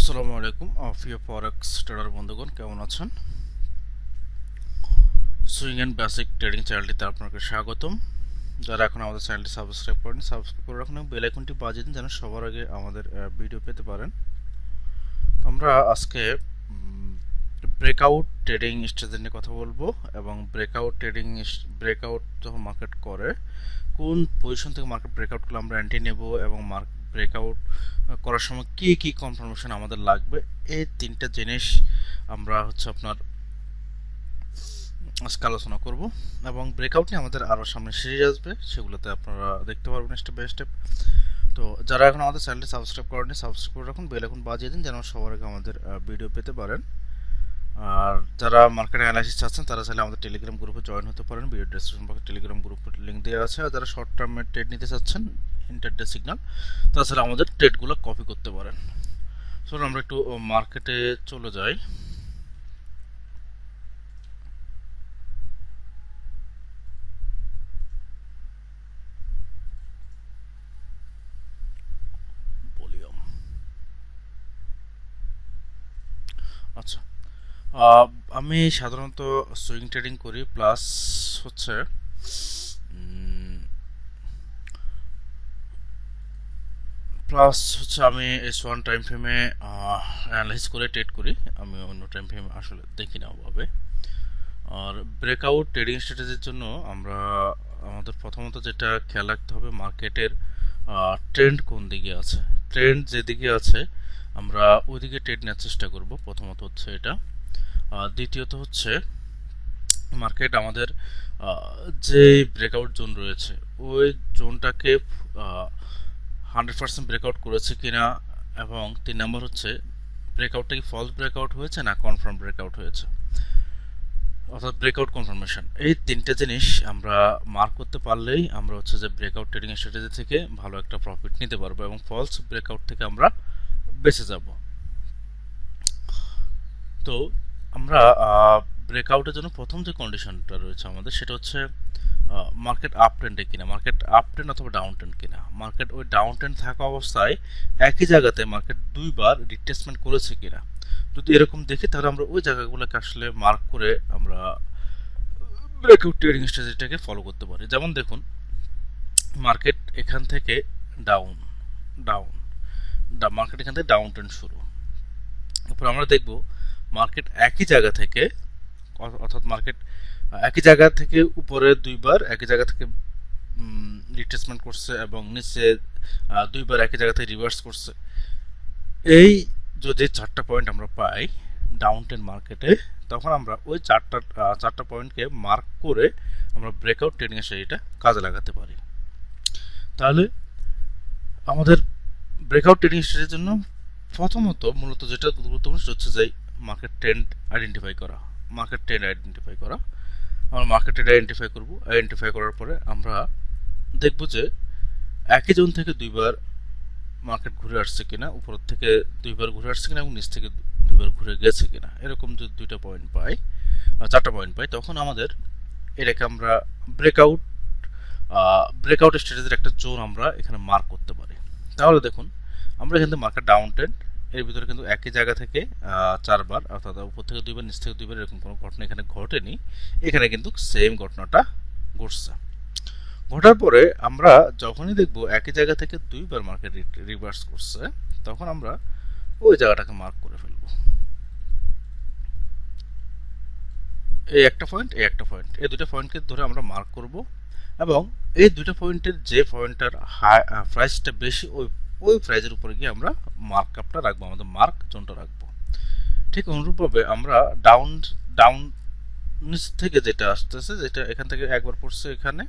আসসালামু আলাইকুম প্রিয় ফরেক্স ট্রেডার বন্ধুগণ, কেমন আছেন? সুইং অ্যান্ড বেসিক ট্রেডিং চ্যানেলটিতে আপনাকে স্বাগতম। যারা এখন আমাদের চ্যানেলটি সাবস্ক্রাইব করেন, সাবস্ক্রাইব করে রাখুন এবং বেল আইকনটি বাজিয়ে দিন যেন সবার আগে আমাদের ভিডিও পেতে পারেন। আমরা আজকে ব্রেকআউট ট্রেডিং স্ট্র্যাটেজি নিয়ে কথা বলবো এবং ব্রেকআউট যখন মার্কেট করে কোন পজিশন থেকে মার্কেট ব্রেকআউট করলে আমরা এন্ট্রি নেব এবং ব্রেকআউট করার সময় কি কি কনফার্মেশন আমাদের লাগবে, এই তিনটা জিনিস আমরা আপনার আজকে আলোচনা করব। এবং ব্রেকআউট নিয়ে আমাদের আরও সামনে সিরিজ আসবে, সেগুলোতে আপনারা দেখতে পারবেন স্টেপ বাই স্টেপ। তো যারা এখন আমাদের চ্যানেলটি সাবস্ক্রাইব করেননি, সাবস্ক্রাইব করে রাখুন, বেল আইকন বাজিয়ে দিন যেন সবার আগে আমাদের ভিডিও পেতে পারেন। আর যারা মার্কেট অ্যানালাইসিস চাচ্ছেন তারা চাইলে আমাদের টেলিগ্রাম গ্রুপে জয়েন হতে পারেন, ভিডিও ডেসক্রিপশন বক্সে টেলিগ্রাম গ্রুপের লিঙ্ক দেওয়া আছে। আর যারা শর্ট টার্মের ট্রেড নিতে চাচ্ছেন ইন্টারডে সিগন্যাল, তাছাড়া আমাদের ট্রেডগুলো কপি করতে পারেন। চলুন আমরা একটু মার্কেটে চলে যাই। আচ্ছা, আমি সাধারণত সুইং ট্রেডিং করি, প্লাস হচ্ছে আমি S1 টাইম ফ্রেমে অ্যানালাইজ করে ট্রেড করি। আমি অন্য টাইম ফ্রেম আসলে দেখি না ওভাবে। আর ব্রেকআউট ট্রেডিং স্ট্র্যাটেজির জন্য আমাদের প্রথমত যেটা খেয়াল রাখতে হবে, মার্কেটের ট্রেন্ড কোন দিকে আছে। ট্রেন্ড যেদিকে আছে আমরা ওইদিকে ট্রেড নেওয়ার চেষ্টা করব, প্রথমত হচ্ছে এটা। দ্বিতীয়ত হচ্ছে মার্কেট আমাদের যে ব্রেকআউট জোন রয়েছে ওই জোনটাকে 100% ব্রেকআউট করেছে কিনা, এবং 3 নম্বর হচ্ছে ব্রেকআউটটা কি ফলস ব্রেকআউট হয়েছে না কনফার্ম ব্রেকআউট হয়েছে, অর্থাৎ ব্রেকআউট কনফার্মেশন। এই তিনটে জিনিস আমরা মার্ক করতে পারলেই আমরা যে ব্রেকআউট ট্রেডিং স্ট্র্যাটেজি থেকে ভালো একটা প্রফিট নিতে পারবো এবং ফলস ব্রেকআউট থেকে আমরা বেঁচে যাব। তো আমরা ব্রেকআউটের জন্য প্রথম যে কন্ডিশনটা রয়েছে আমাদের, সেটা হচ্ছে মার্কেট আপ ট্রেন্ডে কিনা, মার্কেট আপ ট্রেন্ড অথবা ডাউন ট্রেন্ড কিনা। মার্কেট ওই ডাউন ট্রেন্ড থাকা অবস্থায় একই জায়গাতে মার্কেট দুইবার রিট্রেসমেন্ট করেছে কিনা। যদি এরকম দেখি তাহলে আমরা ওই জায়গাগুলোকে আসলে মার্ক করে আমরা ব্রেকআউট ট্রেডিং স্ট্র্যাটেজিটাকে ফলো করতে পারি। যেমন দেখুন, মার্কেট এখান থেকে ডাউন ডাউন মার্কেট এখান থেকে ডাউন ট্রেন্ড শুরু। এরপর আমরা দেখব মার্কেট একই জায়গা থেকে, অর্থাৎ মার্কেট একই জায়গা থেকে উপরে দুইবার একই জায়গা থেকে রিট্রেসমেন্ট করছে এবং নিচে দুইবার একই জায়গা থেকে রিভার্স করছে। এই যদি 4টা পয়েন্ট আমরা পাই ডাউন ট্রেন্ড মার্কেটে, তখন আমরা ওই চারটা পয়েন্টকে মার্ক করে আমরা ব্রেকআউট ট্রেডিং এর সেইটা কাজে লাগাতে পারি। তাহলে আমাদের ব্রেকআউট ট্রেডিং স্ট্র্যাটেজির জন্য প্রথমত মূলত যেটা গুরুত্বপূর্ণ সেটা হচ্ছে যে মার্কেট ট্রেন্ড আইডেন্টিফাই করা। আমরা মার্কেট ট্রেন্ড আইডেন্টিফাই করব। আইডেন্টিফাই করার পরে আমরা দেখব যে একই জোন থেকে দুইবার মার্কেট ঘুরে আসছে কিনা, উপর থেকে দুইবার ঘুরে আসছে কিনা এবং নিচ থেকে দুইবার ঘুরে গেছে কিনা। এরকম যদি 2টা পয়েন্ট পাই, 4টা পয়েন্ট পাই, তখন আমাদের এটাকে আমরা ব্রেকআউট স্ট্র্যাটেজির একটা জোন আমরা এখানে মার্ক করতে পারি। তাহলে দেখুন, আমরা এখান থেকে মার্কেট ডাউন ট্রেন্ড এর ভিতরে কিন্তু একই জায়গা থেকে 4বার, অর্থাৎ উপর থেকে দুইবার নিচ থেকে দুইবার এরকম কোনো ঘটনা এখানে ঘটেনি। এখানে কিন্তু সেম ঘটনাটা ঘটছে। ঘটার পরে আমরা যখনই দেখব একই জায়গা থেকে দুইবার মার্কেট রিভার্স করছে, তখন আমরা ওই জায়গাটাকে মার্ক করে ফেলব। এই একটা পয়েন্ট, এই দুটো পয়েন্টকে ধরে আমরা মার্ক করব এবং এই দুটো পয়েন্টের যে পয়েন্টটার প্রাইসটা বেশি ওই প্রাইজের উপরে গিয়ে আমরা মার্কআপটা রাখবো, আমাদের মার্ক জোনটা রাখবো। ঠিক অনুরূপভাবে আমরা ডাউন নিচ থেকে যেটা আসতেছে, যেটা এখান থেকে একবার পড়ছে এখানে,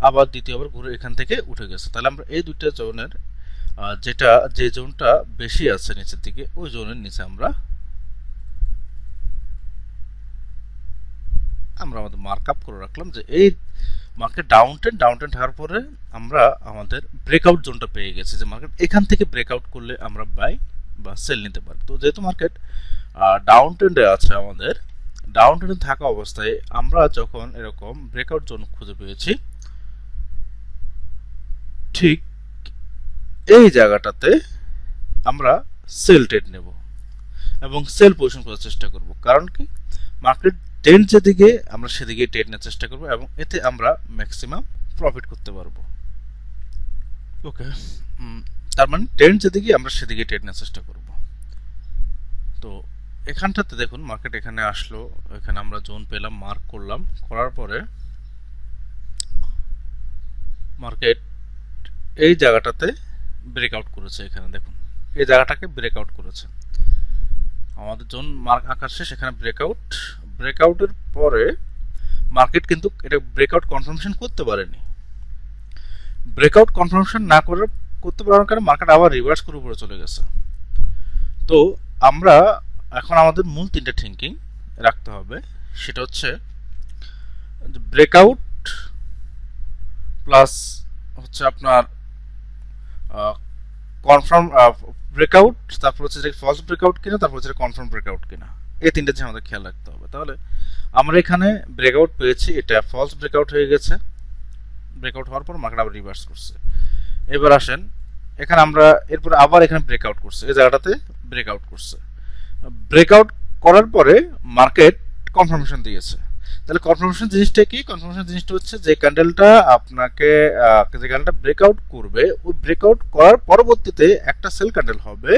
আবার দ্বিতীয়বার ঘুরে এখান থেকে উঠে গেছে, তাহলে আমরা এই দুইটা জোনের যে জোনটা বেশি আছে নিচের দিকে, ওই জোনের নিচে আমরা আমাদের মার্কআপ করে রাখলাম যে এই মার্কেট ডাউন ট্রেন্ড হওয়ার পরে আমরা আমাদের ব্রেকআউট জোনটা পেয়ে গেছি, যে মার্কেট এখান থেকে ব্রেকআউট করলে আমরা বাই বা সেল নিতে পারি। তো যেহেতু মার্কেট ডাউন ট্রেন্ডে আছে, আমাদের ডাউন ট্রেন্ডে থাকা অবস্থায় আমরা যখন এরকম ব্রেকআউট জোন খুঁজে পেয়েছি, ঠিক এই জায়গাটাতে আমরা সেল ট্রেড নেব এবং সেল পজিশন করার চেষ্টা করব। কারণ কি, মার্কেট ট্রেন্ড যেদিকে আমরা সেদিকে ট্রেড নেওয়ার চেষ্টা করব এবং এতে আমরা ম্যাক্সিমাম প্রফিট করতে পারবো। ওকে, তার মানে ট্রেন্ড যেদিকে আমরা সেদিকে ট্রেড নেওয়ার চেষ্টা করব। তো এখানটাতে দেখুন মার্কেট এখানে আসলো, এখানে আমরা জোন পেলাম, মার্ক করলাম, করার পরে মার্কেট এই জায়গাটাতে ব্রেকআউট করেছে। এখানে দেখুন এই জায়গাটাকে ব্রেকআউট করেছে, আমাদের জোন মার্ক আকার শেষ, এখানে ব্রেকআউটের পরে মার্কেট কিন্তু এটা ব্রেকআউট কনফার্মেশন করতে পারেনি। ব্রেকআউট কনফার্মেশন না করতে পারার কারণে মার্কেট আবার রিভার্স করে উপরে চলে গেছে। তো আমরা এখন আমাদের মূল তিনটে থিঙ্কিং রাখতে হবে, সেটা হচ্ছে ব্রেকআউট প্লাস হচ্ছে আপনার কনফার্ম ব্রেকআউট, তারপর হচ্ছে ফলস ব্রেকআউট কিনা, তারপর হচ্ছে কনফার্ম ব্রেকআউট কিনা, এই তিনটে যে আমাদের খেয়াল রাখতে হবে। তাহলে আমরা এখানে ব্রেকআউট পেয়েছি, এটা ফলস ব্রেকআউট হয়ে গেছে, ব্রেকআউট হওয়ার পর মার্কেট আবার রিভার্স করছে। এবার আসেন এখানে আমরা এরপর আবার এখানে ব্রেকআউট করছে, এই জায়গাটাতে ব্রেকআউট করছে, ব্রেকআউট করার পরে মার্কেট কনফার্মেশন দিয়েছে। তাহলে কনফার্মেশন জিনিসটা কি? কনফার্মেশন জিনিসটা হচ্ছে যে ক্যান্ডেলটা আপনাকে যে ক্যান্ডেলটা ব্রেকআউট করবে, ওই ব্রেকআউট করার পরবর্তীতে একটা সেল ক্যান্ডেল হবে,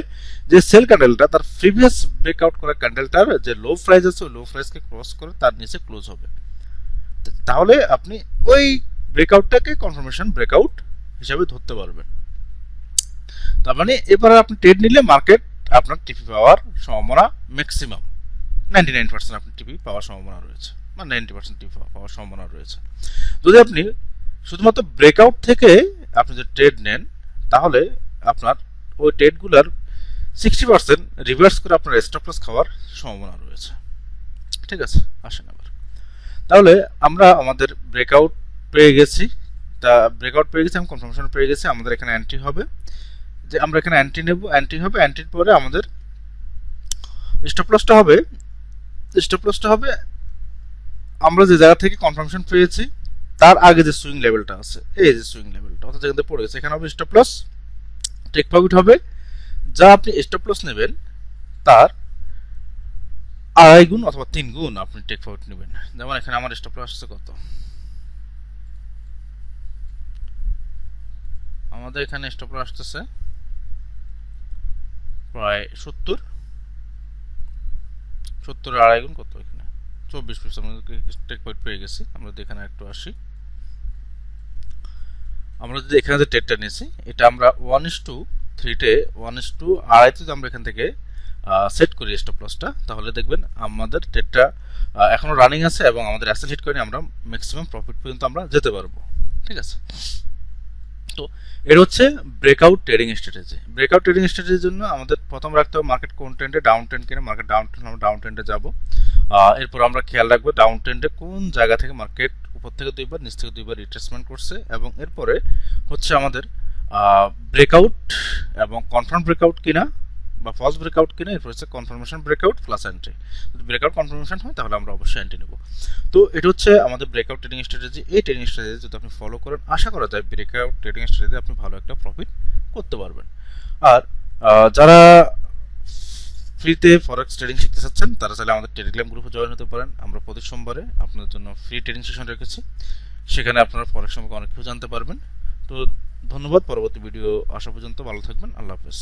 যে সেল ক্যান্ডেলটা তার প্রিভিয়াস ব্রেকআউট করা ক্যান্ডেলটার যে লো প্রাইস আছে ওই লো প্রাইসকে ক্রস করে তার নিচে ক্লোজ হবে। তাহলে আপনি ওই ব্রেকআউটটাকে কনফার্মেশন ব্রেকআউট হিসাবে ধরতে পারবেন। তার মানে এবার আপনি ট্রেড নিলে মার্কেট আপনার টিপি পাওয়ার সম্ভাবনা ম্যাক্সিমাম 99% আপনি টিপি পাওয়ার সম্ভাবনা রয়েছে, বা 90% টিপি পাওয়ার সম্ভাবনা রয়েছে। যদি আপনি শুধুমাত্র ব্রেকআউট থেকে আপনি যদি ট্রেড নেন, তাহলে আপনার ওই ট্রেডগুলোর 60% রিভার্স করে আপনার স্টপ লস খাওয়ার সম্ভাবনা রয়েছে। ঠিক আছে, আসেন আবার তাহলে আমরা আমাদের ব্রেকআউট পেয়ে গেছি, তা ব্রেকআউট পেয়ে গেছি, আমি কনফার্মেশন পেয়ে গেছি, আমাদের এখানে এন্ট্রি হবে, যে আমরা এখানে এন্ট্রি নেব, এন্ট্রি হবে, এন্ট্রির পরে আমাদের স্টপ লসটা হবে আমরা যে জায়গা থেকে কনফার্মেশন পেয়েছি তার আগে যে সুইং লেভেলটা আছে, এই যে সুইং লেভেলটা অর্থাৎ যেখানে পড়ে গেছে, এখানে হবে স্টপ লস, টেক প্রফিট হবে, যা আপনি স্টপ লস নেবেন তার 2.5 গুণ অথবা 3 গুণ আপনি টেক প্রফিট নেবেন। যেমন এখানে আমার স্টপ লস আছে কত, আমাদের এখানে স্টপ লস আসতেছে প্রায় 70 2.5 গুণ কত, এখানে 24 আমরা টেক প্রফিট পেয়ে গেছি। আমরা যদি এখানে একটু আসি, আমরা যদি এখানে যে ট্রেডটা নিয়েছি এটা আমরা 1:3 1:2.5 যদি আমরা এখান থেকে সেট করি স্টপ লসটা, তাহলে দেখবেন আমাদের ট্রেডটা এখনো রানিং আছে এবং আমাদের অ্যাসেল হিট করে আমরা ম্যাক্সিমাম প্রফিট পর্যন্ত আমরা যেতে পারবো। ঠিক আছে, তো এর হচ্ছে breakout trading strategy. Breakout trading স্ট্র্যাটেজির জন্য আমাদের প্রথম রাখতে হবে মার্কেট কোন ট্রেন্ডে, ডাউন ট্রেন্ড কিনা, মার্কেট ডাউন ট্রেন্ড, আমরা ডাউন ট্রেন্ডে যাবো। এরপর আমরা খেয়াল রাখবো ডাউন ট্রেন্ডে কোন জায়গা থেকে মার্কেট উপর থেকে 2 বার নিচ থেকে 2 বার রিট্রেসমেন্ট করছে, এবং এরপরে হচ্ছে আমাদের ব্রেকআউট এবং কনফার্ম ব্রেকআউট কিনা বা ফলস ব্রেকআউট কিনা, এরপর হচ্ছে কনফার্মেশন ব্রেকআউট প্লাস এন্ট্রি। যদি ব্রেকআউট কনফার্মেশন হয় তাহলে আমরা অবশ্যই এন্ট্রি নেব। তো এটা হচ্ছে আমাদের ব্রেকআউট ট্রেডিং স্ট্র্যাটেজি। এই ট্রেডিং স্ট্র্যাটেজি যদি আপনি ফলো করেন, আশা করা যায় ব্রেকআউট ট্রেডিং স্ট্র্যাটেজি আপনি ভালো একটা প্রফিট করতে পারবেন। আর যারা ফ্রিতে ফরেক্স ট্রেডিং শিখতে চাচ্ছেন তারা চাইলে আমাদের টেলিগ্রাম গ্রুপে জয়েন হতে পারেন। আমরা প্রতি সোমবারে আপনাদের জন্য ফ্রি ট্রেডিং সেশন রেখেছি, সেখানে আপনারা ফরেক্স সম্পর্কে অনেক কিছু জানতে পারবেন। তো ধন্যবাদ, পরবর্তী ভিডিও আসা পর্যন্ত ভালো থাকবেন, আল্লাহ হাফেজ।